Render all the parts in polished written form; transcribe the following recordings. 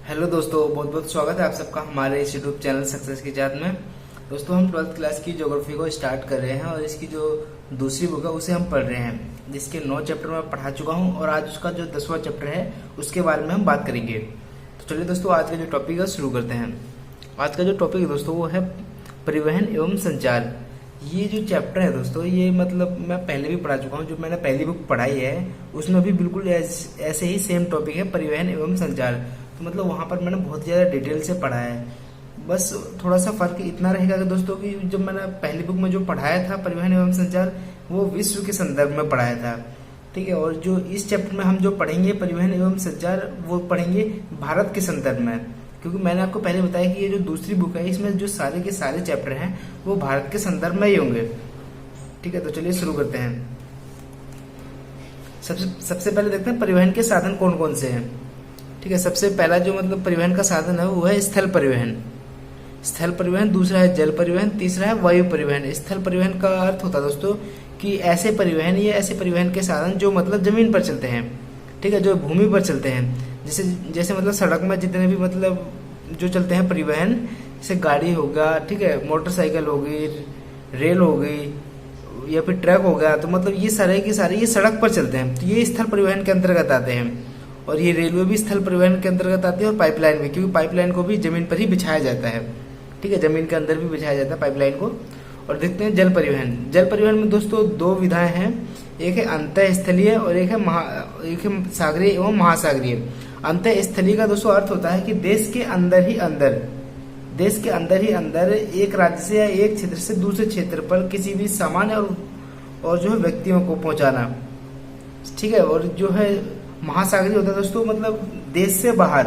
Hello दोस्तों, बहुत बहुत स्वागत है आप सबका हमारे इस यूट्यूब चैनल सक्सेस की जात में। दोस्तों, हम 12th क्लास की ज्योग्राफी को स्टार्ट कर रहे हैं और इसकी जो दूसरी बुक है उसे हम पढ़ रहे हैं, जिसके 9 चैप्टर मैं पढ़ा चुका हूं और आज उसका जो 10वां चैप्टर है उसके बारे में हम बात करेंगे। तो चलिए दोस्तों, आज का जो टॉपिक है शुरू करते हैं। आज का जो टॉपिक है दोस्तों वो है परिवहन एवं संचार। ये जो चैप्टर है दोस्तों, ये मतलब मैं पहले भी पढ़ा चुका हूँ। जो मैंने पहली बुक पढ़ाई है उसमें भी बिल्कुल ऐसे ही सेम टॉपिक है, परिवहन एवं संचार। तो मतलब वहाँ पर मैंने बहुत ज़्यादा डिटेल से पढ़ा है। बस थोड़ा सा फर्क इतना रहेगा कि दोस्तों कि जब मैंने पहली बुक में जो पढ़ाया था परिवहन एवं संचार, वो विश्व के संदर्भ में पढ़ाया था, ठीक है। और जो इस चैप्टर में हम जो पढ़ेंगे परिवहन एवं संचार, वो पढ़ेंगे भारत के संदर्भ में। क्योंकि मैंने आपको पहले बताया कि ये जो दूसरी बुक है इसमें जो सारे के सारे चैप्टर हैं वो भारत के संदर्भ में ही होंगे, ठीक है। तो चलिए शुरू करते हैं। सबसे पहले देखते हैं परिवहन के साधन कौन कौन से हैं, ठीक है। सबसे पहला जो मतलब परिवहन का साधन है वो है स्थल परिवहन। स्थल परिवहन, दूसरा है जल परिवहन, तीसरा है वायु परिवहन। स्थल परिवहन का अर्थ होता है दोस्तों कि ऐसे परिवहन, ये ऐसे परिवहन के साधन जो मतलब जमीन पर चलते हैं, ठीक है, जो भूमि पर चलते हैं। जैसे जैसे मतलब सड़क में जितने भी मतलब जो चलते हैं परिवहन, जैसे गाड़ी होगा, ठीक है, मोटरसाइकिल होगी, रेल हो गई या फिर ट्रक हो गया, तो मतलब ये सारे के सारे ये सड़क पर चलते हैं, तो ये स्थल परिवहन के अंतर्गत आते हैं। और ये रेलवे भी स्थल परिवहन के अंतर्गत आती है और पाइपलाइन भी, क्योंकि पाइपलाइन को भी जमीन पर ही बिछाया जाता है, ठीक है, जमीन के अंदर भी बिछाया जाता है पाइपलाइन को। और देखते हैं जल परिवहन। जल परिवहन में दोस्तों दो विधाएं हैं, एक है अंतः स्थलीय और एक है सागरीय एवं महासागरीय। अंतः स्थलीय का दोस्तों अर्थ होता है कि देश के अंदर ही अंदर एक राज्य से या एक क्षेत्र से दूसरे क्षेत्र पर किसी भी सामान और जो है व्यक्तियों को पहुंचाना, ठीक है। और जो है महासागरीय होता है दोस्तों मतलब देश से बाहर,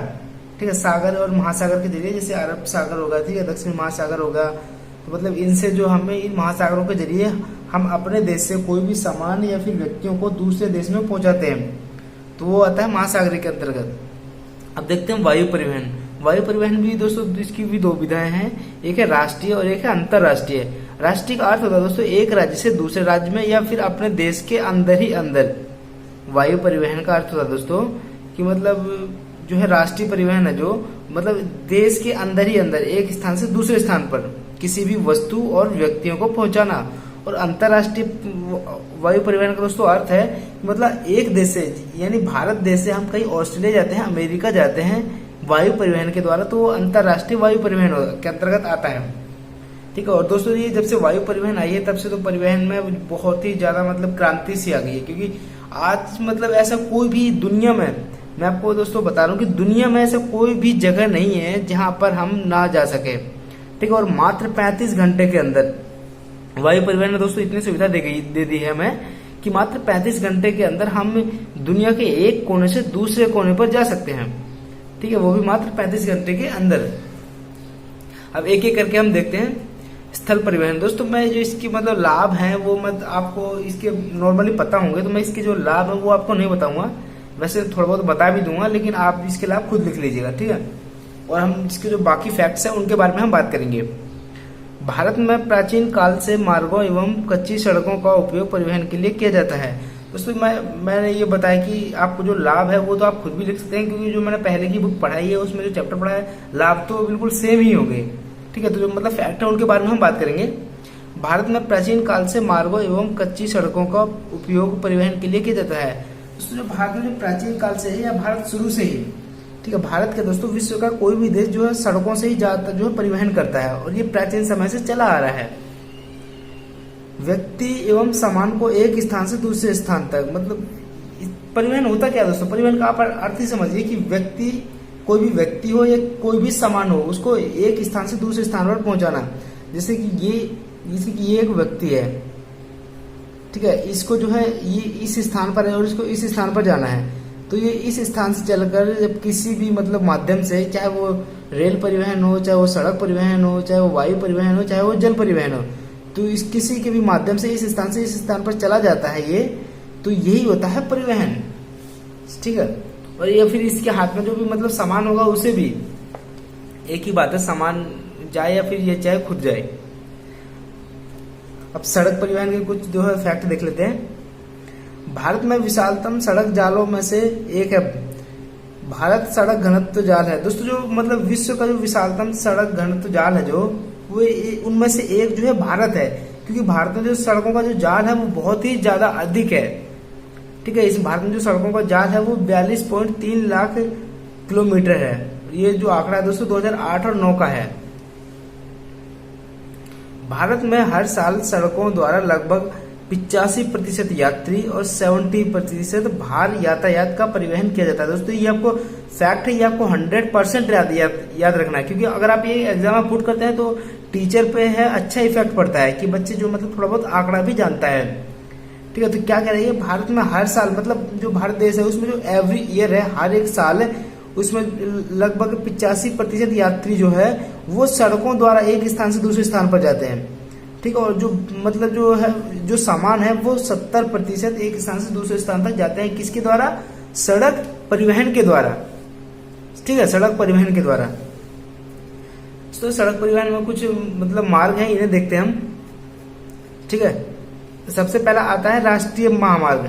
ठीक है, सागर और महासागर के जरिए, जैसे अरब सागर होगा, ठीक है, दक्षिण महासागर होगा, तो मतलब इनसे जो हमें इन महासागरों के जरिए हम अपने देश से कोई भी सामान या फिर व्यक्तियों को दूसरे देश में पहुंचाते हैं, तो वो आता है महासागरीय के अंतर्गत। अब देखते हैं वायु परिवहन। वायु परिवहन भी दोस्तों इसकी भी दो विधाएं हैं, एक है राष्ट्रीय और एक है अंतरराष्ट्रीय। राष्ट्रीय का अर्थ होता है दोस्तों एक राज्य से दूसरे राज्य में या फिर अपने देश के अंदर ही अंदर। वायु परिवहन का अर्थ होता है दोस्तों कि मतलब जो है राष्ट्रीय परिवहन है, जो मतलब देश के अंदर ही अंदर एक स्थान से दूसरे स्थान पर किसी भी वस्तु और व्यक्तियों को पहुंचाना। और अंतरराष्ट्रीय वायु परिवहन का दोस्तों अर्थ है मतलब एक देश से, यानी भारत देश से हम कहीं ऑस्ट्रेलिया जाते हैं, अमेरिका जाते हैं वायु परिवहन के द्वारा, तो वो अंतरराष्ट्रीय वायु परिवहन के अंतर्गत आता है, ठीक है। और दोस्तों ये जब से वायु परिवहन आई है तब से तो परिवहन में बहुत ही ज्यादा मतलब क्रांति सी आ गई है। क्योंकि आज मतलब ऐसा कोई भी दुनिया में, मैं आपको दोस्तों बता रहा हूँ कि दुनिया में ऐसा कोई भी जगह नहीं है जहां पर हम ना जा सके, ठीक है। और मात्र 35 घंटे के अंदर वायु परिवहन ने दोस्तों इतनी सुविधा दे दी है हमें कि मात्र 35 घंटे के अंदर हम दुनिया के एक कोने से दूसरे कोने पर जा सकते हैं, ठीक है, वो भी मात्र 35 घंटे के अंदर। अब एक एक करके हम देखते हैं। स्थल परिवहन दोस्तों, मैं जो इसकी मतलब लाभ है वो मत आपको इसके नॉर्मली पता होंगे, तो मैं इसके जो लाभ है वो आपको नहीं बताऊंगा, वैसे थोड़ा बहुत बता भी दूंगा, लेकिन आप इसके लाभ खुद लिख लीजिएगा, ठीक है। और हम इसके जो बाकी फैक्ट्स हैं उनके बारे में हम बात करेंगे। भारत में प्राचीन काल से मार्गों एवं कच्ची सड़कों का उपयोग परिवहन के लिए किया जाता है। दोस्तों मैंने ये बताया कि आपको जो लाभ है वो तो आप खुद भी लिख सकते हैं, क्योंकि जो मैंने पहले की बुक पढ़ाई है उसमें जो चैप्टर पढ़ा है लाभ तो बिल्कुल सेम ही होंगे, ठीक है। तो जो मतलब फैक्ट है उनके बारे में हम बात करेंगे। भारत में प्राचीन काल से मार्गों एवं कच्ची सड़कों का उपयोग परिवहन के लिए किया जाता है। दोस्तों जो भारत में जो प्राचीन काल से है या भारत शुरू से ही, ठीक है, भारत के दोस्तों विश्व का कोई भी देश जो है सड़कों से ही ज्यादातर जो है परिवहन करता है और ये प्राचीन समय से चला आ रहा है। व्यक्ति एवं सामान को एक स्थान से दूसरे स्थान तक, मतलब परिवहन होता क्या दोस्तों, परिवहन का आप अर्थ ही समझिए कि व्यक्ति, कोई भी व्यक्ति हो या कोई भी सामान हो, उसको एक स्थान से दूसरे स्थान पर पहुंचाना। जैसे कि ये एक व्यक्ति है, ठीक है, इसको जो है ये इस स्थान पर है और इसको इस स्थान पर जाना है, तो ये इस स्थान से चलकर जब किसी भी मतलब माध्यम से, चाहे वो रेल परिवहन हो, चाहे वो सड़क परिवहन हो, चाहे वो वायु परिवहन हो, चाहे वो जल परिवहन हो, तो इस किसी के भी माध्यम से इस स्थान से इस स्थान पर चला जाता है ये, तो यही होता है परिवहन, ठीक है। और या फिर इसके हाथ में जो भी मतलब सामान होगा उसे भी एक ही बात है, सामान जाए या फिर ये चाहे खुद जाए। अब सड़क परिवहन के कुछ जो है फैक्ट देख लेते हैं। भारत में विशालतम सड़क जालों में से एक है भारत सड़क घनत्व जाल है दोस्तों, जो मतलब विश्व का जो विशालतम सड़क घनत्व जाल है जो वो उनमें से एक जो है भारत है, क्योंकि भारत में जो सड़कों का जो जाल है वो बहुत ही ज्यादा अधिक है। ठीक है, इस भारत में जो सड़कों का जाल है वो 42.3 लाख किलोमीटर है। ये जो आंकड़ा है दोस्तों 2008 और 9 का है। भारत में हर साल सड़कों द्वारा लगभग 85% यात्री और 70% भार यातायात का परिवहन किया जाता है। दोस्तों ये आपको फैक्ट है, ये आपको 100% याद रखना है, क्योंकि अगर आप ये एग्जाम में पुट करते हैं तो टीचर पे है अच्छा इफेक्ट पड़ता है कि बच्चे जो मतलब थोड़ा बहुत आंकड़ा भी जानता है। ठीक है, तो क्या कह रही है, भारत में हर साल मतलब जो भारत देश है उसमें जो एवरी ईयर है, हर एक साल उसमें लगभग 85% यात्री जो है वो सड़कों द्वारा एक स्थान से दूसरे स्थान पर जाते हैं। ठीक है, और जो मतलब जो है जो सामान है वो 70% एक स्थान से दूसरे स्थान तक जाते हैं, किसके द्वारा, सड़क परिवहन के द्वारा। ठीक है, सड़क परिवहन के द्वारा। तो सड़क परिवहन में कुछ मतलब मार्ग हैं, इन्हें देखते हैं हम। ठीक है, सबसे पहला आता है राष्ट्रीय महामार्ग।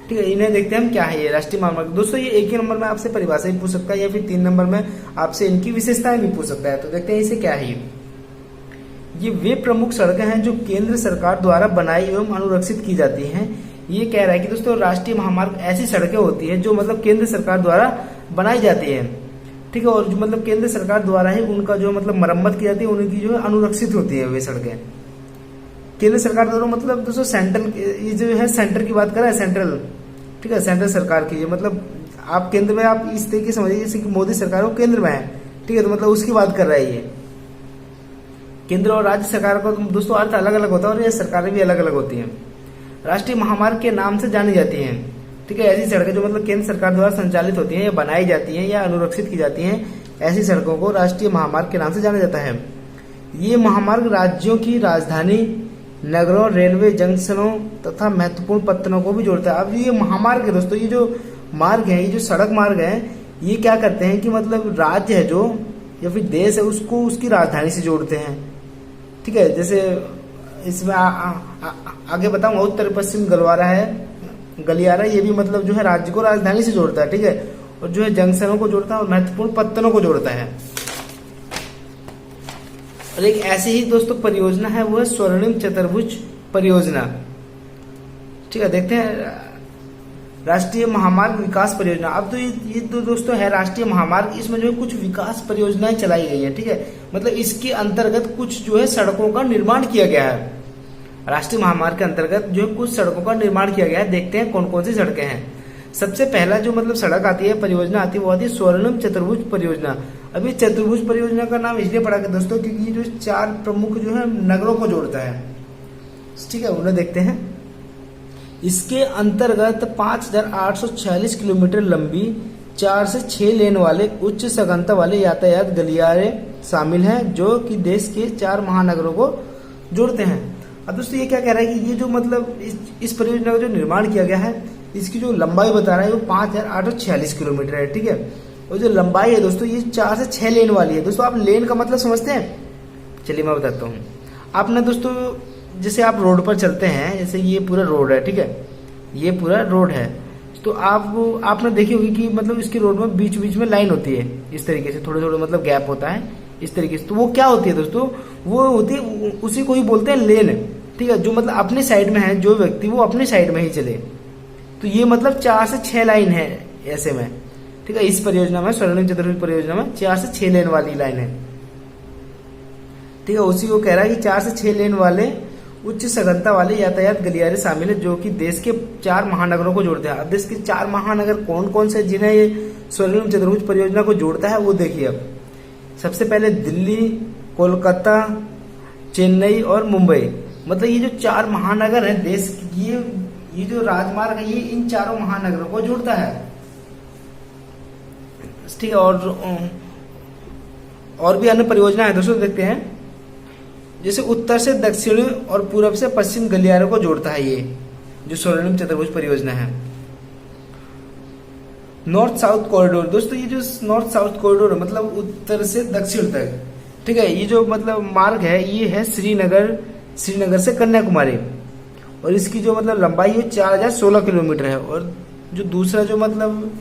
ठीक है, इन्हें देखते हैं हम क्या है ये राष्ट्रीय महामार्ग। दोस्तों ये एक ही नंबर में आपसे परिभाषा ही पूछ सकता है या फिर 3 नंबर में आपसे इनकी विशेषताएं भी पूछ सकता है। तो देखते हैं इसे क्या है। ये वे प्रमुख सड़कें हैं जो केंद्र सरकार द्वारा बनाई एवं अनुरक्षित की जाती हैं। ये कह रहा है कि दोस्तों राष्ट्रीय महामार्ग ऐसी सड़कें होती है जो मतलब केंद्र सरकार द्वारा बनाई जाती है। ठीक है, और जो मतलब केंद्र सरकार द्वारा ही उनका जो मतलब मरम्मत की जाती है, उनकी जो है अनुरक्षित होती है वे सड़कें केंद्र सरकार द्वारा। मतलब दोस्तों सेंट्रल, ये जो है सेंटर की बात कर रहा है, सेंट्रल। ठीक है, सेंट्रल सरकार की, मतलब आप केंद्र में आप इस तरीके समझिए जैसे कि मोदी सरकार वो केंद्र में है। ठीक है, तो मतलब उसकी बात कर रहा है ये। केंद्र और राज्य सरकार का दोस्तों अर्थ अलग अलग होता है और ये सरकारें भी अलग अलग होती हैं। राष्ट्रीय महामार्ग के नाम से जानी जाती हैं। ठीक है, ऐसी सड़कें जो मतलब केंद्र सरकार द्वारा संचालित होती हैं या बनाई जाती हैं या अनुरक्षित की जाती हैं, ऐसी सड़कों को राष्ट्रीय महामार्ग के नाम से जाना जाता है। ये महामार्ग राज्यों की राजधानी, नगरों, रेलवे जंक्शनों तथा महत्वपूर्ण पत्तनों को भी जोड़ता है। अब ये महामार्ग है दोस्तों, ये जो मार्ग है, ये जो सड़क मार्ग है, ये क्या करते हैं कि मतलब राज्य है जो या फिर देश है उसको उसकी राजधानी से जोड़ते हैं। ठीक है, जैसे इसमें आगे बताऊंगा, उत्तर पश्चिम गलियारा ये भी मतलब जो है राज्य को राजधानी से जोड़ता है। ठीक है, और जो है जंक्शनों को जोड़ता है और महत्वपूर्ण पत्तनों को जोड़ता है। और एक ऐसी ही दोस्तों परियोजना है, वो है स्वर्णिम चतुर्भुज परियोजना। ठीक है, देखते हैं राष्ट्रीय महामार्ग विकास परियोजना। अब तो ये तो दोस्तों है राष्ट्रीय महामार्ग, इसमें जो है कुछ विकास परियोजनाएं चलाई गई हैं। ठीक है, मतलब इसके अंतर्गत कुछ जो है सड़कों का निर्माण किया गया है। राष्ट्रीय महामार्ग के अंतर्गत जो है कुछ सड़कों का निर्माण किया गया है। देखते हैं कौन कौन सी सड़कें हैं। सबसे पहला जो मतलब सड़क आती है, परियोजना आती है, वो आती है स्वर्णिम चतुर्भुज परियोजना। अभी चतुर्भुज परियोजना का नाम इसलिए पड़ा दोस्तों क्योंकि ये जो 4 प्रमुख जो है नगरों को जोड़ता है। ठीक है, उन्हें देखते हैं। इसके अंतर्गत 5846 किलोमीटर लंबी 4 से 6 लेन वाले उच्च सघनता वाले यातायात गलियारे शामिल हैं, जो कि देश के 4 महानगरों को जोड़ते हैं। अब दोस्तों ये क्या कह रहा है कि ये जो मतलब इस परियोजना का जो निर्माण किया गया है, इसकी जो लंबाई बता रहा है वो 5846 किलोमीटर है। ठीक है, और जो लंबाई है दोस्तों ये 4 से 6 लेन वाली है। दोस्तों आप लेन का मतलब समझते हैं? चलिए मैं बताता हूँ। आपने दोस्तों जैसे आप रोड पर चलते हैं, जैसे ये पूरा रोड है। ठीक है, ये पूरा रोड है, तो आपने देखी होगी कि मतलब इसके रोड में बीच बीच में लाइन होती है, इस तरीके से थोड़े थोड़े मतलब गैप होता है इस तरीके से। तो वो क्या होती है दोस्तों, वो होती है उसी को ही बोलते हैं लेन। ठीक है, जो मतलब अपने साइड में है, जो व्यक्ति वो अपने साइड में ही चले। तो ये मतलब 4 से 6 लाइन है ऐसे में। ठीक है, इस परियोजना में, स्वर्णिम चतुर्भुज परियोजना में 4 से 6 लेन वाली लाइन है। ठीक है, उसी को कह रहा है कि 4 से 6 लेन वाले उच्च सघनता वाले यातायात गलियारे शामिल है, जो कि देश के 4 महानगरों को जोड़ते हैं। अब देश के 4 महानगर कौन कौन से जिन्हें ये स्वर्णिम चतुर्भुज परियोजना को जोड़ता है वो देखिए। अब सबसे पहले दिल्ली, कोलकाता, चेन्नई और मुंबई। मतलब ये जो 4 महानगर है देश, ये जो राजमार्ग है ये इन 4 महानगरों को जोड़ता है। ठीक है, और भी अन्य परियोजना है दोस्तों, देखते हैं। जैसे उत्तर से दक्षिण और पूर्व से पश्चिम गलियारों को जोड़ता है ये जो स्वर्णिम चतुर्भुज परियोजना है। North south corridor. दोस्तों ये जो नॉर्थ साउथ कॉरिडोर है मतलब उत्तर से दक्षिण तक। ठीक है, ये जो मतलब मार्ग है ये है श्रीनगर से कन्याकुमारी, और इसकी जो मतलब लंबाई है 4016 किलोमीटर है। और जो दूसरा जो मतलब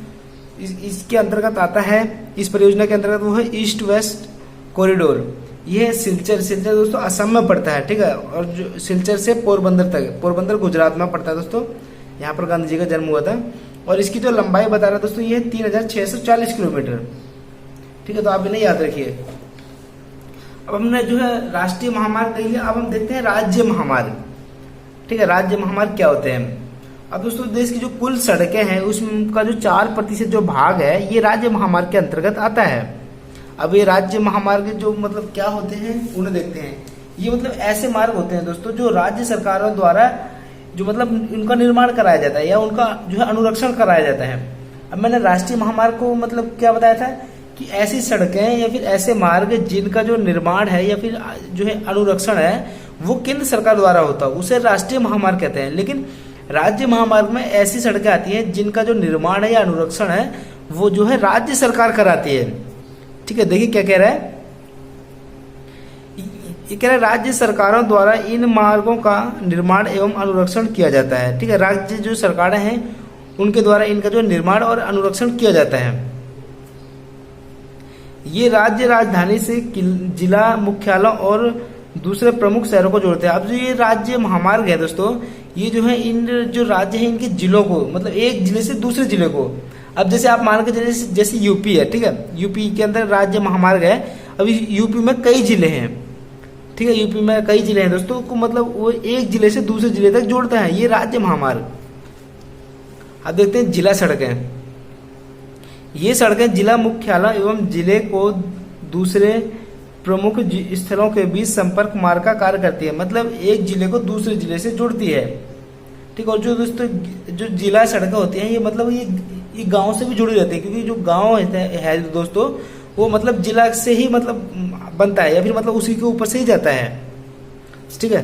इसके अंतर्गत आता है, इस परियोजना के अंतर्गत वो है ईस्ट वेस्ट कॉरिडोर। ये सिलचर दोस्तों असम में पड़ता है, ठीक है, और जो सिलचर से पोरबंदर तक, पोरबंदर गुजरात में पड़ता है दोस्तों, यहाँ पर गांधी जी का जन्म हुआ था। और इसकी जो लंबाई बता रहा है दोस्तों ये 3640 किलोमीटर, ठीक है, तो आप इन्हें याद रखिए। अब हमने जो है राष्ट्रीय महामार्ग देख लिया, अब हम देखते हैं राज्य महामार्ग, ठीक है। राज्य महामार्ग क्या होते हैं? अब दोस्तों देश की जो कुल सड़कें हैं उसका जो 4% जो भाग है ये राज्य महामार्ग के अंतर्गत आता है। अब ये राज्य महामार्ग जो मतलब क्या होते हैं उन्हें देखते हैं। ये मतलब ऐसे मार्ग होते हैं दोस्तों जो राज्य सरकारों द्वारा जो मतलब उनका निर्माण कराया जाता है या उनका जो है अनुरक्षण कराया जाता है। अब मैंने राष्ट्रीय महामार्ग को मतलब क्या बताया था कि ऐसी सड़कें या फिर ऐसे मार्ग जिनका जो निर्माण है या फिर जो है अनुरक्षण है वो केंद्र सरकार द्वारा होता है, उसे राष्ट्रीय महामार्ग कहते हैं। लेकिन राज्य महामार्ग में ऐसी सड़कें आती हैं जिनका जो निर्माण है या अनुरक्षण है वो जो है राज्य सरकार कराती है, ठीक है। देखिए क्या कह रहा है, ये कह रहा है राज्य सरकारों द्वारा इन मार्गों का निर्माण एवं अनुरक्षण किया जाता है, ठीक है। राज्य जो सरकारें हैं उनके द्वारा इनका जो निर्माण और अनुरक्षण किया जाता है। ये राज्य राजधानी से जिला मुख्यालय और दूसरे प्रमुख शहरों को जोड़ते हैं। अब जो ये राज्य महामार्ग है दोस्तों, ये जो है इन जो राज्य है इनके जिलों को मतलब एक जिले से दूसरे जिले को, अब जैसे आप मान के चलिए जैसे यूपी है, ठीक है, यूपी के अंदर राज्य महामार्ग है। अभी यूपी में कई जिले हैं, ठीक है, यूपी में कई जिले हैं दोस्तों को मतलब वो एक जिले से दूसरे जिले तक जोड़ते हैं, ये राज्य महामार्ग। अब देखते हैं जिला सड़कें। ये सड़कें जिला मुख्यालय एवं जिले को दूसरे प्रमुख स्थलों के बीच संपर्क मार्ग का कार्य करती है, मतलब एक जिले को दूसरे जिले से जोड़ती है, ठीक। और जो दोस्तों जो जिला सड़कें होती हैं ये मतलब ये गांव से भी जुड़ी रहती है, क्योंकि जो गांव है दोस्तों वो मतलब जिला से ही मतलब बनता है या फिर मतलब उसी के ऊपर से ही जाता है, ठीक है।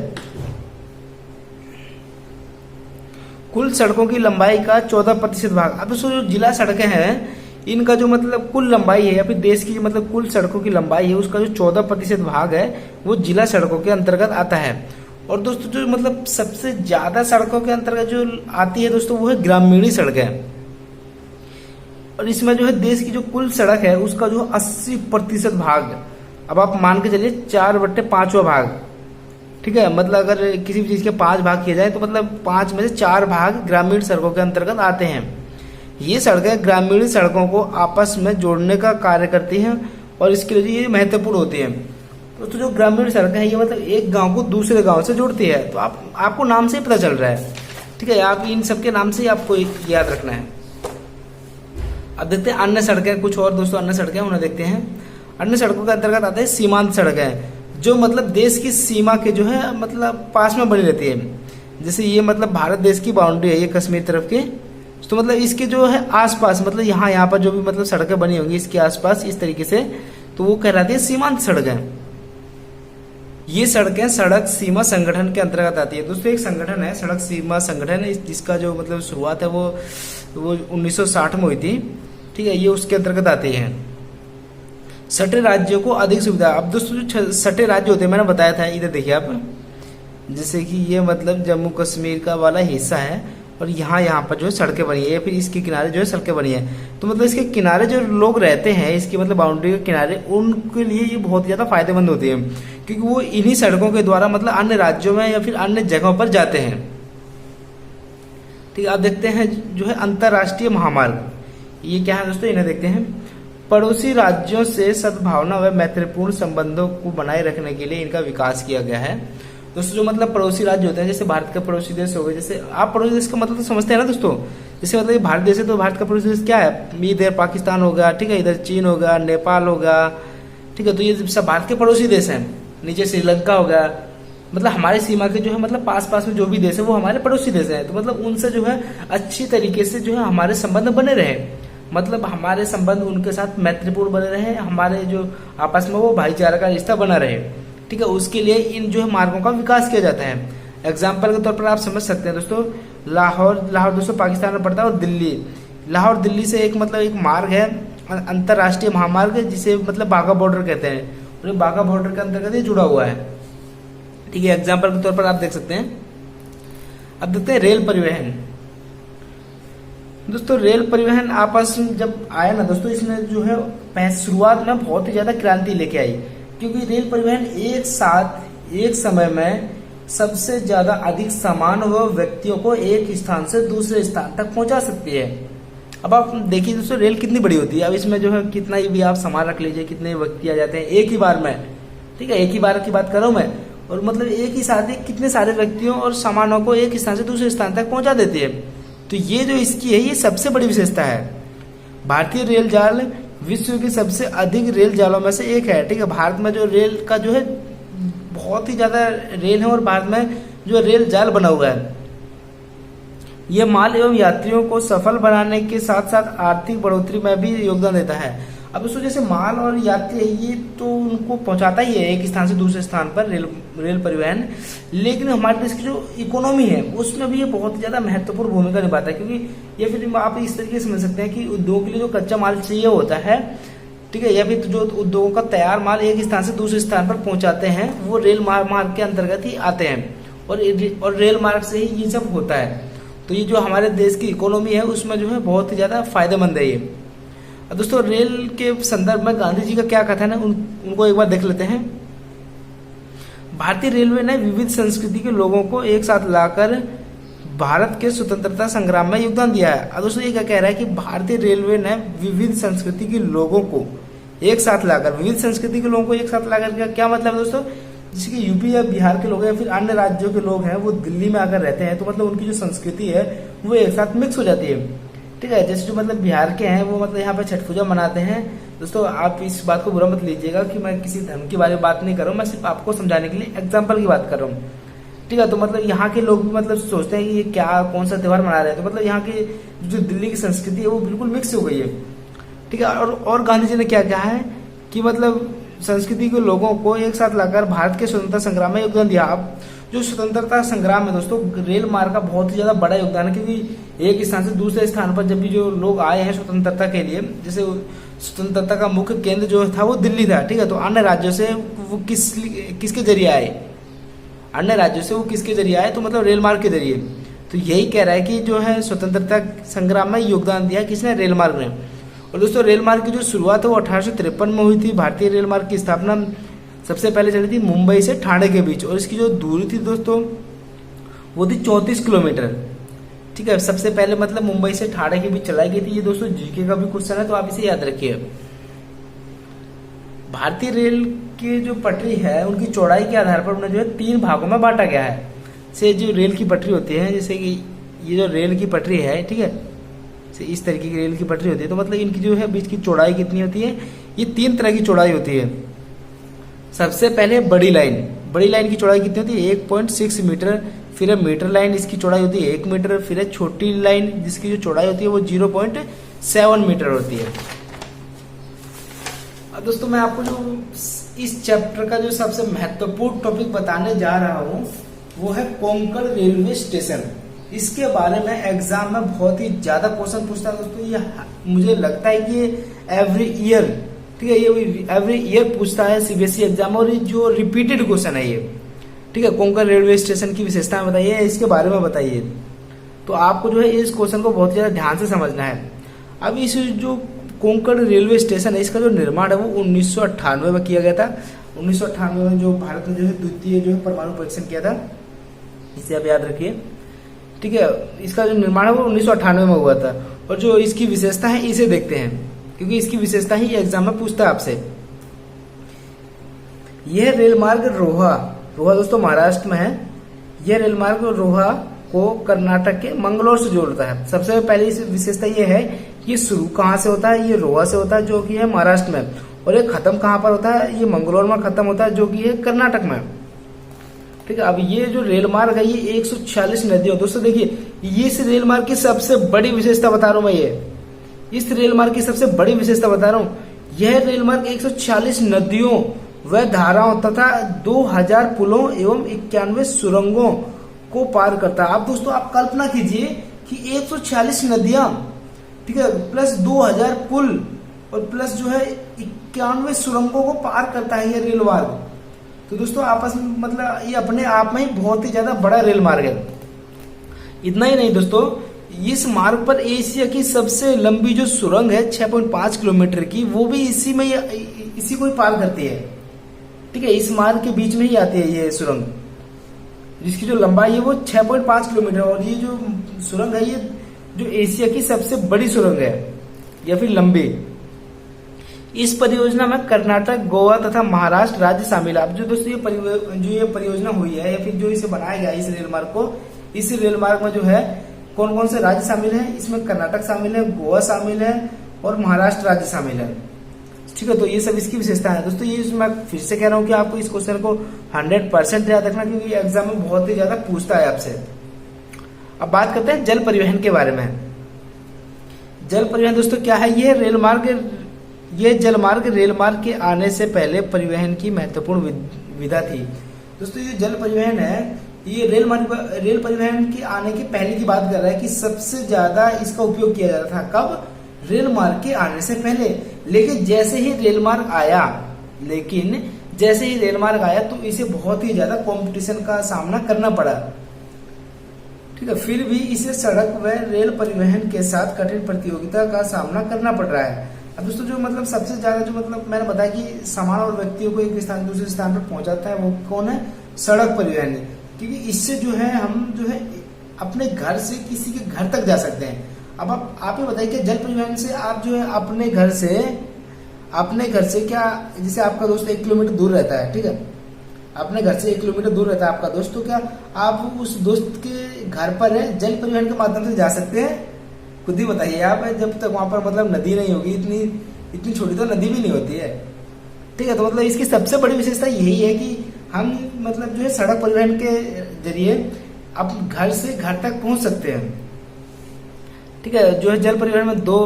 कुल सड़कों की लंबाई का 14% भाग। अब दोस्तों जो जिला सड़कें हैं इनका जो मतलब कुल लंबाई है या फिर देश की मतलब कुल सड़कों की लंबाई है उसका जो 14% भाग है वो जिला सड़कों के अंतर्गत आता है। और दोस्तों जो मतलब सबसे ज्यादा सड़कों के अंतर्गत जो आती है दोस्तों वो है ग्रामीणी सड़कें। और इसमें जो है देश की जो कुल सड़क है उसका जो 80% भाग, अब आप मान के चलिए 4/5 भाग, ठीक है, मतलब अगर किसी भी चीज के 5 भाग किए जाए तो मतलब 5 में से 4 भाग ग्रामीण सड़कों के अंतर्गत आते हैं। ये सड़कें ग्रामीण सड़कों को आपस में जोड़ने का कार्य करती हैं और इसके लिए ये महत्वपूर्ण होती हैं। तो जो ग्रामीण सड़कें हैं ये मतलब एक गांव को दूसरे गांव से जोड़ती है, तो आपको नाम से ही पता चल रहा है, ठीक है, आप इन सबके नाम से ही आपको याद रखना है। अब देखते हैं अन्य सड़कें, कुछ और दोस्तों अन्य सड़कें उन्हें देखते हैं। अन्य सड़कों के अंतर्गत आते हैं सीमांत सड़कें, जो मतलब देश की सीमा के जो है मतलब पास में बनी रहती है। जैसे ये मतलब भारत देश की बाउंड्री है ये कश्मीर तरफ के, तो मतलब इसके जो है आसपास मतलब यहाँ पर जो भी मतलब सड़कें बनी होंगी इसके आसपास इस तरीके से, तो वो कहलाती है सीमांत सड़कें। ये सड़कें सड़क सीमा संगठन के अंतर्गत आती है। दोस्तों एक संगठन है सड़क सीमा संगठन, जिसका जो मतलब शुरुआत है वो 1960 में हुई थी, ठीक है, ये उसके अंतर्गत आते हैं। 60 राज्यों को अधिक सुविधा। अब दोस्तों जो 60 राज्य होते हैं मैंने बताया था, इधर देखिए आप, जैसे कि ये मतलब जम्मू कश्मीर का वाला हिस्सा है और यहाँ पर जो है सड़कें बनी है या फिर इसके किनारे जो है सड़कें बनी है, तो मतलब इसके किनारे जो लोग रहते हैं इसकी मतलब बाउंड्री के किनारे, उनके लिए ये बहुत ज्यादा फायदेमंद होती है, क्योंकि वो इन्हीं सड़कों के द्वारा मतलब अन्य राज्यों में या फिर अन्य जगहों पर जाते हैं, ठीक है। आप देखते हैं जो है अंतर्राष्ट्रीय महामार्ग, ये क्या है दोस्तों, इन्हें देखते हैं। पड़ोसी राज्यों से सद्भावना व मैत्रीपूर्ण संबंधों को बनाए रखने के लिए इनका विकास किया गया है। दोस्तों जो मतलब पड़ोसी राज्य होते हैं, जैसे भारत का पड़ोसी देश हो गए, जैसे आप पड़ोसी देश का मतलब तो समझते हैं ना दोस्तों, जैसे मतलब भारत देश है तो भारत का पड़ोसी देश क्या है, इधर पाकिस्तान हो गया, ठीक है, इधर चीन हो गया, नेपाल हो गया, ठीक है, तो ये सब भारत के पड़ोसी देश हैं। नीचे श्रीलंका हो गया, मतलब हमारे सीमा के जो है मतलब पास में जो भी देश है वो हमारे पड़ोसी देश है, तो मतलब उनसे जो है अच्छी तरीके से जो है हमारे संबंध बने रहे, मतलब हमारे संबंध उनके साथ मैत्रीपूर्ण बने रहे, हमारे जो आपस में वो भाईचारा का रिश्ता बना रहे, ठीक है, उसके लिए इन जो है मार्गों का विकास किया जाता है। एग्जाम्पल के तौर पर आप समझ सकते हैं दोस्तों, लाहौर दोस्तों पाकिस्तान में पड़ता है, और लाहौर दिल्ली से एक मतलब एक मार्ग है अंतर्राष्ट्रीय महामार्ग, जिसे मतलब बाघा बॉर्डर कहते हैं, और बाघा बॉर्डर के अंतर्गत ये जुड़ा हुआ है, ठीक है। एग्जाम्पल के तौर पर आप देख सकते हैं। अब देखते हैं रेल परिवहन। दोस्तों रेल परिवहन आपस में जब आया ना दोस्तों, इसने जो है शुरुआत में बहुत ही ज्यादा क्रांति लेके आई, क्योंकि रेल परिवहन एक साथ एक समय में सबसे ज्यादा अधिक सामान व व्यक्तियों को एक स्थान से दूसरे स्थान तक पहुंचा सकती है। अब आप देखिए दोस्तों रेल कितनी बड़ी होती है, अब इसमें जो है कितना ही भी आप सामान रख लीजिए, कितने व्यक्ति आ जाते हैं एक ही बार में, ठीक है, एक ही बार की बात कर रहा हूं मैं, और मतलब एक ही साथ कितने सारे व्यक्तियों और सामानों को एक स्थान से दूसरे स्थान तक पहुंचा देती है। तो ये जो इसकी है ये सबसे बड़ी विशेषता है। भारतीय रेल जाल विश्व की सबसे अधिक रेल जालों में से एक है, ठीक है। भारत में जो रेल का जो है बहुत ही ज्यादा रेल है और भारत में जो रेल जाल बना हुआ है, ये माल एवं यात्रियों को सफल बनाने के साथ साथ आर्थिक बढ़ोतरी में भी योगदान देता है। अब उसको जैसे माल और यात्री है ये तो उनको पहुंचाता ही है एक स्थान से दूसरे स्थान पर रेल परिवहन, लेकिन हमारे देश की जो इकोनॉमी है उसमें भी ये बहुत ही ज्यादा महत्वपूर्ण भूमिका निभाता है, क्योंकि ये फिर आप इस तरीके से समझ सकते हैं कि उद्योग के लिए जो कच्चा माल चाहिए होता है, ठीक है, या फिर जो उद्योगों का तैयार माल एक स्थान से दूसरे स्थान पर पहुंचाते हैं वो रेल मार्ग के अंतर्गत ही आते हैं, और रेल मार्ग से ही ये सब होता है। तो ये जो हमारे देश की इकोनॉमी है उसमें जो है बहुत ही ज्यादा फायदेमंद है ये। दोस्तों रेल के संदर्भ में गांधी जी का क्या कथन है उनको एक बार देख लेते हैं। भारतीय रेलवे ने विविध संस्कृति के लोगों को एक साथ लाकर भारत के स्वतंत्रता संग्राम में योगदान दिया है। अब दोस्तों ये क्या कह रहा है कि भारतीय रेलवे ने विविध संस्कृति के लोगों को एक साथ लाकर, विविध संस्कृति के लोगों को एक साथ लाकर का क्या मतलब है दोस्तों, जैसे कि यूपी या बिहार के लोग हैं या फिर अन्य राज्यों के लोग हैं वो दिल्ली में आकर रहते हैं, तो मतलब उनकी जो संस्कृति है वो एक साथ मिक्स हो जाती है, ठीक है। जैसे जो मतलब बिहार के हैं वो मतलब यहाँ पे छठ पूजा मनाते हैं। दोस्तों आप इस बात को बुरा मत लीजिएगा कि मैं किसी धर्म के बारे में बात नहीं कर रहा हूँ, मैं सिर्फ आपको समझाने के लिए एग्जाम्पल की बात कर रहा हूँ, ठीक है। तो मतलब यहाँ के लोग भी मतलब सोचते हैं कि ये क्या कौन सा त्योहार मना रहे हैं, तो मतलब यहाँ की जो दिल्ली की संस्कृति है वो बिल्कुल मिक्स हो गई है, ठीक है। और गांधी जी ने क्या कहा है कि मतलब संस्कृति के लोगों को एक साथ लाकर भारत के स्वतंत्रता संग्राम में योगदान दिया। अब जो स्वतंत्रता संग्राम है दोस्तों, रेल मार्ग का बहुत ही ज्यादा बड़ा योगदान है, क्योंकि एक स्थान से दूसरे स्थान पर जब भी जो लोग आए हैं स्वतंत्रता के लिए, जैसे स्वतंत्रता का मुख्य केंद्र जो था वो दिल्ली था, ठीक है। तो अन्य राज्यों से वो किसके जरिए आए, अन्य राज्यों से वो किसके जरिए आए, तो मतलब रेल मार्ग के जरिए। तो यही कह रहा है कि जो है स्वतंत्रता संग्राम में योगदान दिया किसने, रेल मार्ग ने। और दोस्तों रेल मार्ग की जो शुरुआत है वो 1853 में हुई थी। भारतीय रेल मार्ग की स्थापना सबसे पहले चली थी मुंबई से ठाणे के बीच, और इसकी जो दूरी थी दोस्तों वो थी 34 किलोमीटर, ठीक है। सबसे पहले मतलब मुंबई से ठाणे के बीच चलाई गई थी। ये दोस्तों जीके का भी क्वेश्चन है तो आप इसे याद रखिए। भारतीय रेल की जो पटरी है उनकी चौड़ाई के आधार पर उन्हें जो है 3 भागों में बांटा गया है। से जो रेल की पटरी होती है, जैसे कि ये जो रेल की पटरी है, ठीक है, इस तरीके की रेल की पटरी होती है, तो मतलब इनकी जो है बीच की चौड़ाई कितनी होती है, ये 3 तरह की चौड़ाई होती है। सबसे पहले बड़ी लाइन की चौड़ाई कितनी होती है, 1.6 मीटर। फिर है मीटर लाइन, इसकी चौड़ाई होती है 1 मीटर। फिर है छोटी लाइन जिसकी जो चौड़ाई होती है वो 0.7 मीटर होती है। अब दोस्तों मैं आपको जो इस चैप्टर का जो सबसे महत्वपूर्ण टॉपिक बताने जा रहा हूँ वो है कोंकण रेलवे स्टेशन। इसके बारे में एग्जाम में बहुत ही ज्यादा क्वेश्चन पूछता है दोस्तों। ये मुझे लगता है कि एवरी ईयर, ठीक है, ये एवरी ईयर पूछता है सीबीएसई एग्जाम, और ये जो रिपीटेड क्वेश्चन है ये, ठीक है। कोंकण रेलवे स्टेशन की विशेषताएं बताइए, इसके बारे में बताइए। तो आपको जो है इस क्वेश्चन को बहुत ज्यादा ध्यान से समझना है। अब इस जो कोंकण रेलवे स्टेशन है इसका जो निर्माण है वो 1998 में किया गया था। 1998 में जो भारत ने जो है द्वितीय जो है परमाणु परीक्षण किया था, इसे आप याद रखिए, ठीक है। इसका जो निर्माण है वो 1998 में हुआ था। और जो इसकी विशेषता है इसे देखते हैं, क्योंकि इसकी विशेषता ही एग्जाम में पूछता है आपसे। यह रेल मार्ग रोहा दोस्तों महाराष्ट्र में है। यह रेल मार्ग रोहा को कर्नाटक के मंगलोर से जोड़ता है। सबसे पहली विशेषता यह है कि ये शुरू कहाँ से होता है, ये रोहा से होता है जो कि है महाराष्ट्र में, और ये खत्म कहाँ पर होता है, ये मंगलोर में खत्म होता है जो कि है कर्नाटक में, ठीक है। अब ये जो रेल मार्ग है ये 146 नदियों, दोस्तों देखिए ये इस रेल मार्ग की सबसे बड़ी विशेषता बता रहा हूं मैं, ये इस रेल मार्ग की सबसे बड़ी विशेषता बता रहा हूं। यह रेल मार्ग 146 नदियों व धाराओं तथा 2000 पुलों एवं 91 सुरंगों को पार करता है। अब दोस्तों आप कल्पना कीजिए कि 146 नदियां, ठीक है, प्लस 2000 पुल और प्लस जो है 91 सुरंगों को पार करता है ये रेल मार्ग। तो दोस्तों आपस में मतलब ये अपने आप में ही बहुत ही ज्यादा बड़ा रेल मार्ग है। इतना ही नहीं दोस्तों, इस मार्ग पर एशिया की सबसे लंबी जो सुरंग है 6.5 किलोमीटर की, वो भी इसी को ही पार करती है। ठीक है, इस मार्ग के बीच में ही आती है ये सुरंग, जिसकी जो लंबाई है वो 6.5 किलोमीटर। और ये जो सुरंग है ये जो एशिया की सबसे बड़ी सुरंग है या फिर लंबी। इस परियोजना में कर्नाटक, गोवा तथा महाराष्ट्र राज्य शामिल है। अब जो दोस्तों ये परियोजना हुई है या फिर जो इसे बनाया गया इस रेल मार्ग को, इस रेल मार्ग में जो है कौन कौन से राज्य शामिल है, इसमें कर्नाटक शामिल है, गोवा शामिल है और महाराष्ट्र राज्य शामिल है। ठीक है, तो ये सब इसकी विशेषता है दोस्तों। ये मैं फिर से कह रहा हूँ कि आपको इस क्वेश्चन को 100% याद रखना, क्योंकि एग्जाम में बहुत ही ज्यादा पूछता है आपसे। अब बात करते हैं जल परिवहन के बारे में। जल परिवहन दोस्तों क्या है? ये जलमार्ग रेल मार्ग के आने से पहले परिवहन की महत्वपूर्ण विधा थी। दोस्तों ये जल परिवहन है, ये रेल परिवहन के आने के पहले की बात कर रहा है कि सबसे ज्यादा इसका उपयोग किया जाता था। कब? रेल मार्ग के आने से पहले। लेकिन जैसे ही रेल मार्ग आया तो इसे बहुत ही ज्यादा कंपटीशन का सामना करना पड़ा। ठीक है, फिर भी इसे सड़क व रेल परिवहन के साथ कठिन प्रतियोगिता का सामना करना पड़ रहा है। अब दोस्तों जो सबसे ज्यादा जो मैंने बताया कि सामान और व्यक्तियों को एक स्थान दूसरे स्थान पर पहुंचाता है, वो कौन है? सड़क परिवहन। क्योंकि इससे जो है हम जो है अपने घर से किसी के घर तक जा सकते हैं। अब आप ये बताइए कि जल परिवहन से आप जो है अपने घर से क्या, जैसे आपका दोस्त 1 किलोमीटर दूर रहता है, ठीक है, अपने घर से 1 किलोमीटर दूर रहता है आपका दोस्त, तो क्या आप उस दोस्त के घर पर है जल परिवहन के माध्यम से जा सकते हैं? खुद ही बताइए आप। जब तक वहां पर नदी नहीं होगी, इतनी छोटी तो नदी भी नहीं होती है। ठीक है, तो इसकी सबसे बड़ी विशेषता यही है कि हम जो है सड़क परिवहन के जरिए अब घर से घर तक पहुंच सकते हैं। ठीक है, जो है जल परिवहन में 2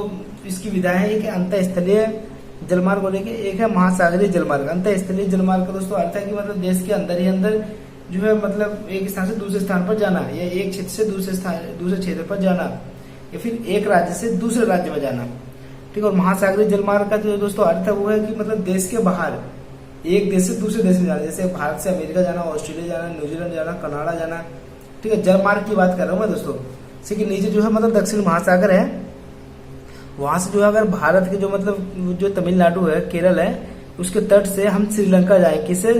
इसकी विधाएं हैं, एक अंतः स्थलीय जलमार्ग और एक है महासागरीय जलमार्ग। अंतः स्थलीय जलमार्ग का दोस्तों अर्थ है कि देश के अंदर ही अंदर जो है एक स्थान से दूसरे स्थान पर जाना, या एक क्षेत्र से दूसरे क्षेत्र पर जाना, या फिर एक राज्य से दूसरे राज्य में जाना। ठीक है, और महासागरीय जलमार्ग का जो दोस्तों अर्थ है वो है कि देश के बाहर एक देश से दूसरे देश में जाना, जैसे भारत से अमेरिका जाना, ऑस्ट्रेलिया जाना, न्यूजीलैंड जाना, कनाडा जाना। ठीक है, जलमार्ग की बात कर रहा हूँ मैं दोस्तों। इसके नीचे जो है दक्षिण महासागर है, वहां से जो है अगर भारत के जो तमिलनाडु है, केरल है, उसके तट से हम श्रीलंका जाए, किसे?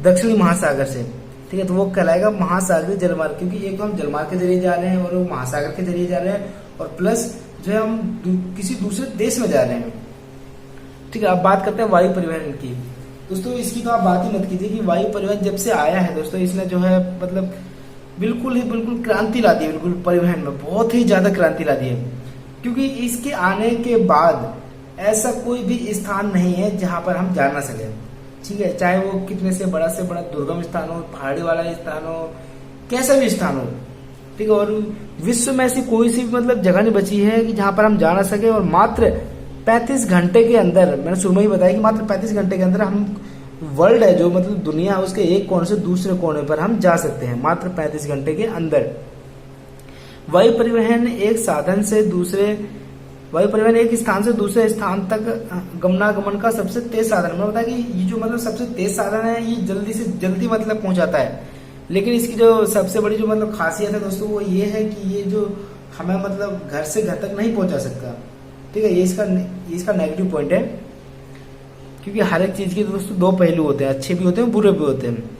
दक्षिणी महासागर से। ठीक है, तो वो कहलाएगा महासागरीय जलमार्ग, क्योंकि एक तो हम जलमार्ग के जरिए जा रहे हैं और वो महासागर के जरिए जा रहे हैं, और प्लस जो है हम किसी दूसरे देश में जा रहे हैं। ठीक है, अब बात करते हैं वायु परिवहन की। दोस्तों इसकी तो आप बात ही मत कीजिए कि वायु परिवहन जब से आया है दोस्तों, इसने जो है बिल्कुल क्रांति ला दी है। बिल्कुल परिवहन में बहुत ही ज्यादा क्रांति ला दी है, क्योंकि इसके आने के बाद ऐसा कोई भी स्थान नहीं है जहां पर हम जा ना सके। ठीक है, चाहे वो कितने से बड़ा दुर्गम स्थान हो, पहाड़ी वाला स्थान हो, कैसा भी स्थान हो। ठीक है, और विश्व में ऐसी कोई सी भी जगह नहीं बची है कि जहां पर हम जा ना सके। और मात्र 35 घंटे के अंदर, मैंने शुरू में ही बताया कि मात्र 35 घंटे के अंदर हम वर्ल्ड है जो दुनिया है उसके एक कोने से दूसरे कोने पर हम जा सकते हैं, मात्र 35 घंटे के अंदर। वायु परिवहन एक स्थान से दूसरे स्थान तक गमनागमन का सबसे तेज साधन है। मैं बताया कि ये जो सबसे तेज साधन है, ये जल्दी से जल्दी पहुंचाता है। लेकिन इसकी जो सबसे बड़ी जो खासियत है दोस्तों, वो ये है कि ये जो हमें घर से घर तक नहीं पहुंचा सकता। ठीक है, ये इसका नेगेटिव पॉइंट है, क्योंकि हर एक चीज के दोस्तों 2 पहलू होते हैं, अच्छे भी होते हैं, बुरे भी होते हैं।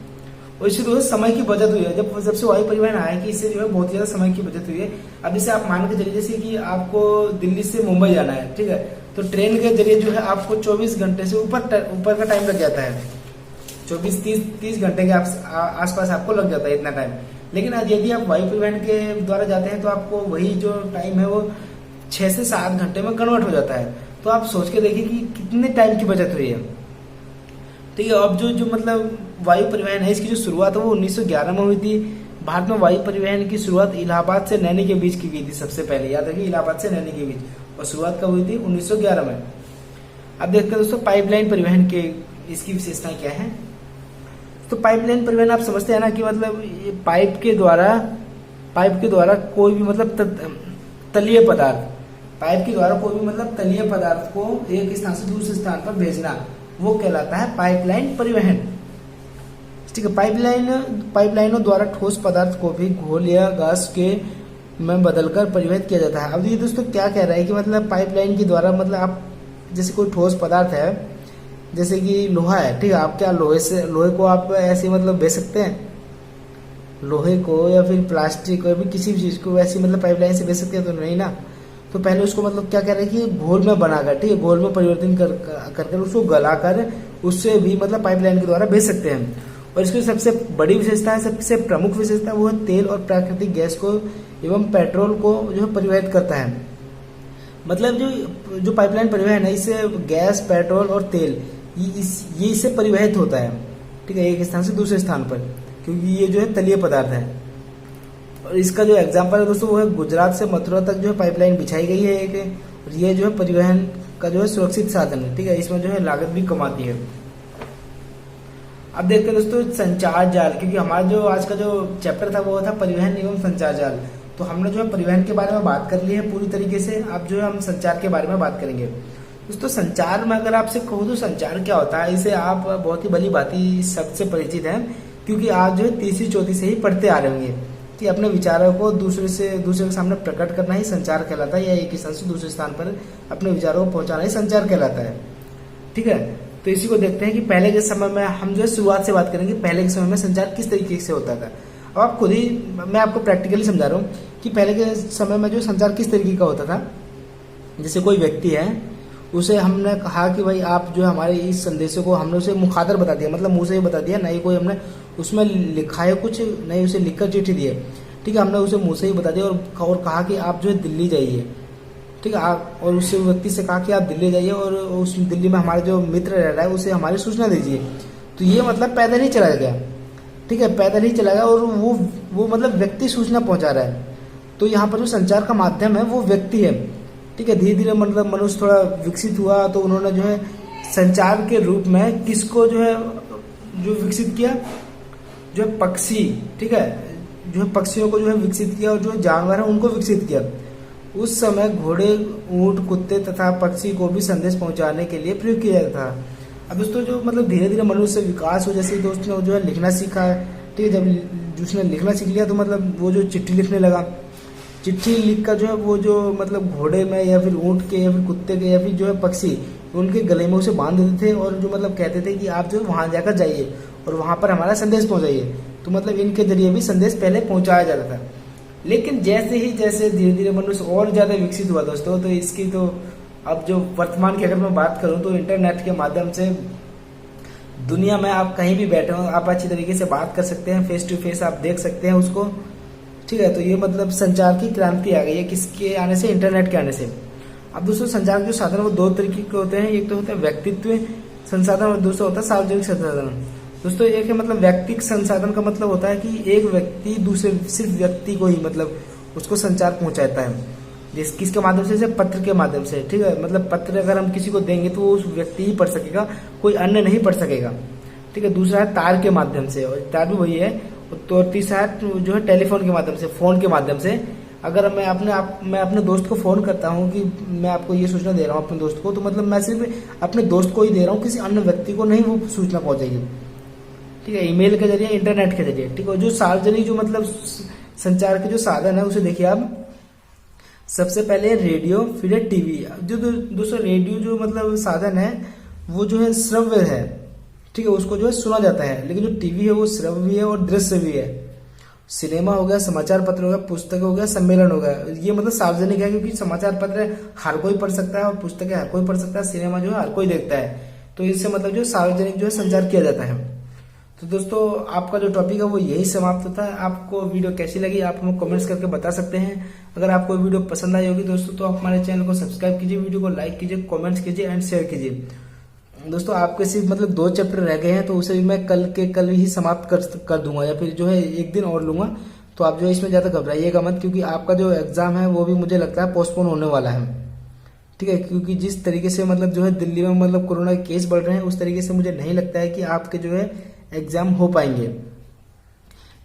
और इससे दोस्तों समय की बचत हुई है। जब से वायु परिवहन आया कि इससे जो है बहुत ज्यादा समय की बचत हुई है। अब जैसे आप मान के चलिए, जैसे कि आपको दिल्ली से मुंबई जाना है, ठीक है, तो ट्रेन के जरिए जो है आपको 24 घंटे से ऊपर का टाइम लग जाता है। 24-30 घंटे के आसपास आपको लग जाता है इतना टाइम। लेकिन यदि आप वायु परिवहन के द्वारा जाते हैं तो आपको वही जो टाइम है वो 6 से 7 घंटे में कन्वर्ट हो जाता है। तो आप सोच के देखिए कि कितने टाइम की बचत हुई है। ठीक है, अब जो वायु परिवहन है, इसकी जो शुरुआत है वो 1911 में हुई थी। भारत में वायु परिवहन की शुरुआत इलाहाबाद से नैनी के बीच की गई थी सबसे पहले। याद रखिए, इलाहाबाद से नैनी के बीच, और शुरुआत कब हुई थी? 1911 में। अब देखते हैं दोस्तों पाइपलाइन परिवहन के इसकी विशेषताएं क्या है। तो पाइपलाइन परिवहन आप समझते हैं ना कि ये पाइप के द्वारा कोई भी तलीय पदार्थ, पाइप के द्वारा कोई भी तलीय पदार्थ को एक स्थान से दूसरे स्थान पर भेजना, वो कहलाता है पाइपलाइन परिवहन। ठीक है, पाइपलाइनों द्वारा ठोस पदार्थ को भी घोल या गैस के में बदलकर परिवहित किया जाता है। अब ये दोस्तों क्या कह रहा है कि मतलब पाइपलाइन के द्वारा मतलब आप जैसे कोई ठोस पदार्थ है, जैसे कि लोहा है, ठीक है, आप क्या लोहे को आप ऐसे मतलब बेच सकते हैं, लोहे को या फिर प्लास्टिक को या फिर किसी भी चीज़ को ऐसी मतलब पाइपलाइन से बेच सकते हैं? तो नहीं ना। तो पहले उसको मतलब क्या कह रहे हैं कि घोल में बनाकर, ठीक है, घोल में परिवर्तन कर उसको गलाकर उससे भी मतलब पाइपलाइन के द्वारा भेज सकते हैं। और इसकी सबसे बड़ी विशेषता है, सबसे प्रमुख विशेषता वो है तेल और प्राकृतिक गैस को एवं पेट्रोल को जो है परिवहित करता है। मतलब जो पाइपलाइन परिवहन है, इससे गैस, पेट्रोल और तेल ये इससे परिवहित होता है, ठीक है, एक स्थान से दूसरे स्थान पर, क्योंकि ये जो है तलीय पदार्थ है। और इसका जो एग्जाम्पल है दोस्तों वो है गुजरात से मथुरा तक जो है पाइपलाइन बिछाई गई है एक, और ये जो है परिवहन का जो है सुरक्षित साधन है, ठीक है, इसमें जो है लागत भी कम आती है। अब देखते हैं दोस्तों संचार जाल, क्योंकि हमारा जो आज का जो चैप्टर था वो था परिवहन एवं संचार जाल। तो हमने जो है परिवहन के बारे में बात कर ली है पूरी तरीके से। अब जो है हम संचार के बारे में बात करेंगे। दोस्तों संचार में अगर आपसे कहूँ तो संचार क्या होता है, इसे आप बहुत ही भली भांति शब्द से परिचित हैं, क्योंकि आप जो है तीसरी चौथी से ही पढ़ते आ रहे होंगे कि अपने विचारों को दूसरे के सामने प्रकट करना ही संचार कहलाता है, या एक स्थान से दूसरे स्थान पर अपने विचारों को पहुंचाना ही संचार कहलाता है, ठीक है। तो इसी को देखते हैं कि पहले के समय में हम जो है शुरुआत से बात करेंगे, पहले के समय में संचार किस तरीके से होता था। अब आप खुद ही, मैं आपको प्रैक्टिकली समझा रहा हूँ कि पहले के समय में जो संचार किस तरीके का होता था। जैसे कोई व्यक्ति है, उसे हमने कहा कि भाई आप जो हमारे इस संदेशों को, हमने उसे मुखातर बता दिया, मतलब मुंह से ही बता दिया, नहीं कोई हमने उसमें लिखा है कुछ, नहीं उसे लिखकर चिट्ठी दी है, ठीक है, हमने उसे मुंह से ही बता दिया और कहा कि आप जो है दिल्ली जाइए, ठीक है, आप, और उस व्यक्ति से कहा कि आप दिल्ली जाइए और उस दिल्ली में हमारे जो मित्र रह रहा है उसे हमारी सूचना दीजिए। तो ये मतलब पैदल ही चला गया, ठीक है, पैदल ही चला गया, और वो मतलब व्यक्ति सूचना पहुंचा रहा है। तो यहाँ पर जो संचार का माध्यम है वो व्यक्ति है, ठीक है। धीरे धीरे मतलब मनुष्य थोड़ा विकसित हुआ, तो उन्होंने जो है संचार के रूप में किसको जो है जो विकसित किया, जो है पक्षी, ठीक है, जो है पक्षियों को जो है विकसित किया, और जो जानवर है उनको विकसित किया। उस समय घोड़े, ऊंट, कुत्ते तथा पक्षी को भी संदेश पहुंचाने के लिए प्रयोग किया जाता था। अब दोस्तों जो मतलब धीरे धीरे मनुष्य विकास हो, जैसे दोस्त ने जो है लिखना सीखा, ठीक है, जब उसने लिखना सीख लिया तो मतलब वो जो चिट्ठी लिखने लगा, चिट्ठी लिखकर जो है वो जो मतलब घोड़े में या फिर ऊंट के या फिर कुत्ते के या फिर जो है पक्षी, उनके गले में उसे बांध देते थे, और जो मतलब कहते थे कि आप जो वहां जाकर जाइए और वहां पर हमारा संदेश पहुंचाइए। तो मतलब इनके जरिए भी संदेश पहले पहुंचाया जाता था। लेकिन जैसे धीरे धीरे मनुष्य और ज्यादा विकसित हुआ दोस्तों, तो इसकी तो अब जो वर्तमान की अगर मैं बात करूं तो इंटरनेट के माध्यम से दुनिया में आप कहीं भी बैठे हो, आप अच्छी तरीके से बात कर सकते हैं, फेस टू फेस आप देख सकते हैं उसको, ठीक है। तो ये मतलब संचार की क्रांति आ गई है, किसके आने से, इंटरनेट के आने से। अब दोस्तों संचार के जो साधन वो दो तरीके के होते हैं, एक तो होता है व्यक्तित्व संसाधन और दूसरा होता है सार्वजनिक संसाधन। दोस्तों एक है मतलब व्यक्तिगत संसाधन का मतलब होता है कि एक व्यक्ति दूसरे सिर्फ व्यक्ति को ही मतलब उसको संचार पहुंचाता है, किसके माध्यम से, पत्र के माध्यम से, ठीक है। मतलब पत्र अगर हम किसी को देंगे तो उस व्यक्ति ही पढ़ सकेगा, कोई अन्य नहीं पढ़ सकेगा, ठीक है। दूसरा है तार के माध्यम से, और तार भी वही है। तो तीसरा है जो है टेलीफोन के माध्यम से, फोन के माध्यम से। अगर मैं अपने दोस्त को फोन करता हूँ कि मैं आपको ये सूचना दे रहा हूँ अपने दोस्त को, तो मतलब मैं सिर्फ अपने दोस्त को ही दे रहा हूँ, किसी अन्य व्यक्ति को नहीं वो सूचना पहुंचेगी, ठीक है, ईमेल के जरिए, इंटरनेट के जरिए, ठीक है। जो सार्वजनिक जो मतलब संचार के जो साधन है उसे देखिए आप, सबसे पहले रेडियो, फिर है टीवी। जो दूसरा रेडियो जो मतलब साधन है वो जो है श्रव्य है, ठीक है, उसको जो है सुना जाता है। लेकिन जो टीवी है वो श्रव्य भी है और दृश्य भी है। सिनेमा हो गया, समाचार पत्र हो गया, पुस्तक हो गया, सम्मेलन हो गया, ये मतलब सार्वजनिक है, क्योंकि समाचार पत्र हर कोई पढ़ सकता है और पुस्तकें हर कोई पढ़ सकता है, सिनेमा जो है हर कोई देखता है। तो इससे मतलब जो सार्वजनिक जो है संचार किया जाता है। तो दोस्तों आपका जो टॉपिक है वो यही समाप्त होता है। आपको वीडियो कैसी लगी आप हमें कमेंट्स करके बता सकते हैं। अगर आपको वीडियो पसंद आई होगी दोस्तों तो आप हमारे चैनल को सब्सक्राइब कीजिए, वीडियो को लाइक कीजिए, कमेंट्स कीजिए एंड शेयर कीजिए। दोस्तों आपके सिर्फ मतलब 2 चैप्टर रह गए हैं, तो उसे भी मैं कल ही समाप्त कर दूंगा, या फिर जो है 1 दिन और लूंगा। तो आप जो है इसमें ज्यादा घबराइएगा मत, क्योंकि आपका जो एग्जाम है वो भी मुझे लगता है पोस्टपोन होने वाला है, ठीक है। क्योंकि जिस तरीके से मतलब जो है दिल्ली में मतलब कोरोना के केस बढ़ रहे हैं, उस तरीके से मुझे नहीं लगता है कि आपके जो है एग्जाम हो पाएंगे।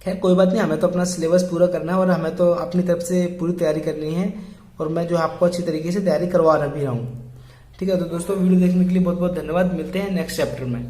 खैर कोई बात नहीं, हमें तो अपना सिलेबस पूरा करना है और हमें तो अपनी तरफ से पूरी तैयारी करनी है, और मैं जो आपको अच्छी तरीके से तैयारी करवा भी रहा हूँ, ठीक है। तो दोस्तों वीडियो देखने के लिए बहुत बहुत धन्यवाद। मिलते हैं नेक्स्ट चैप्टर में।